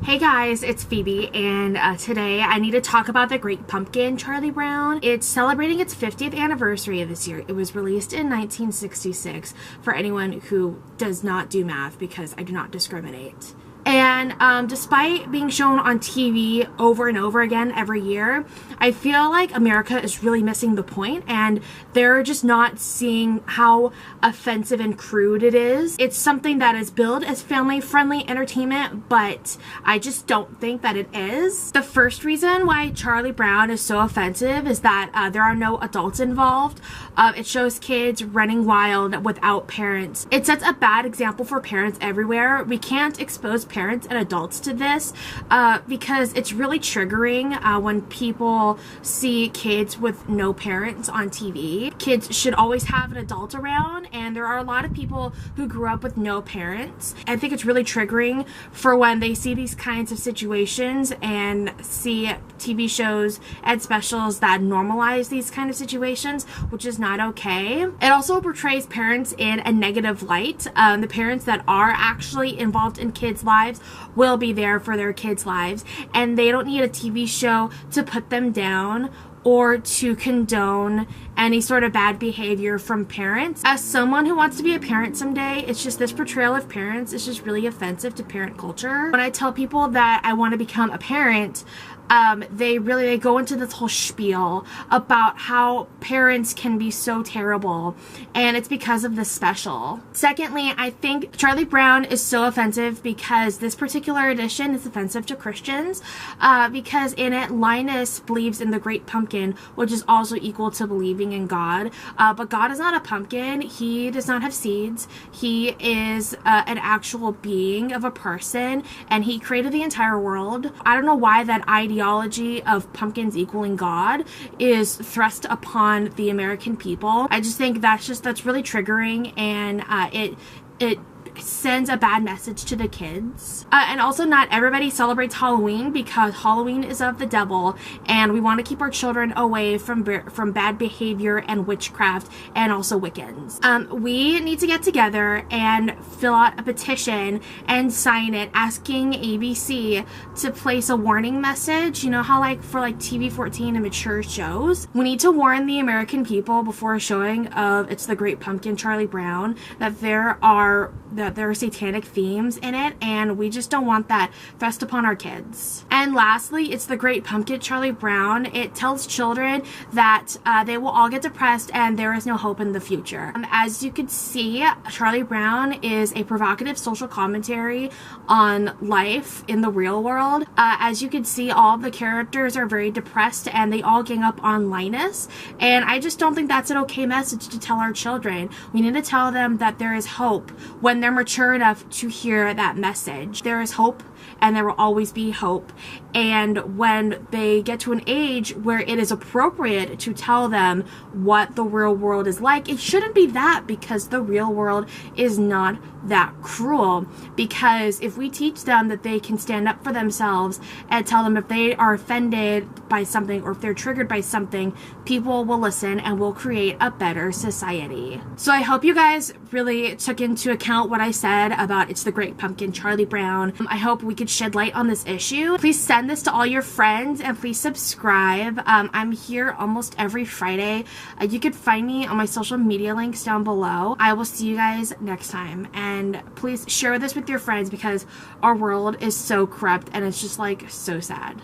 Hey guys, it's Phoebe, and today I need to talk about The Great Pumpkin, Charlie Brown. It's celebrating its 50th anniversary this year. It was released in 1966 for anyone who does not do math, because I do not discriminate. And despite being shown on TV over and over again every year, I feel like America is really missing the point, and they're just not seeing how offensive and crude it is. It's something that is billed as family-friendly entertainment, but I just don't think that it is. The first reason why Charlie Brown is so offensive is that there are no adults involved. It shows kids running wild without parents. It sets a bad example for parents everywhere. We can't expose parents and adults to this because it's really triggering when people see kids with no parents on TV. Kids should always have an adult around, and there are a lot of people who grew up with no parents. I think it's really triggering for when they see these kinds of situations and see TV shows and specials that normalize these kind of situations, which is not okay. It also portrays parents in a negative light. The parents that are actually involved in kids' lives will be there for their kids' lives, and they don't need a TV show to put them down or to condone any sort of bad behavior from parents. As someone who wants to be a parent someday, it's just this portrayal of parents is just really offensive to parent culture. When I tell people that I want to become a parent, they go into this whole spiel about how parents can be so terrible, and it's because of this special. Secondly, I think Charlie Brown is so offensive because this particular edition is offensive to Christians, because in it, Linus believes in the Great Pumpkin, which is also equal to believing in God, but God is not a pumpkin. He does not have seeds. He is an actual being of a person, and he created the entire world. I don't know why that ideology of pumpkins equaling God is thrust upon the American people. I just think that's really triggering, and it sends a bad message to the kids. And also, not everybody celebrates Halloween because Halloween is of the devil, and we want to keep our children away from bad behavior and witchcraft and also Wiccans. We need to get together and fill out a petition and sign it asking ABC to place a warning message. You know how for TV 14 and mature shows, we need to warn the American people before a showing of It's the Great Pumpkin, Charlie Brown, that there are satanic themes in it, and we just don't want that thrust upon our kids. And lastly, It's the Great Pumpkin, Charlie Brown. It tells children that they will all get depressed and there is no hope in the future. As you can see, Charlie Brown is a provocative social commentary on life in the real world. As you can see, all of the characters are very depressed and they all gang up on Linus, and I just don't think that's an okay message to tell our children. We need to tell them that there is hope when they're mature enough to hear that message. There is hope, and there will always be hope. And when they get to an age where it is appropriate to tell them what the real world is like, it shouldn't be that, because the real world is not that cruel. Because if we teach them that they can stand up for themselves and tell them if they are offended by something or if they're triggered by something, people will listen and will create a better society. So I hope you guys really took into account what I said about It's the Great Pumpkin, Charlie Brown. I hope we could shed light on this issue. Please send this to all your friends, and please subscribe. I'm here almost every Friday. You could find me on my social media links down below. I will see you guys next time, and please share this with your friends because our world is so corrupt and it's just so sad.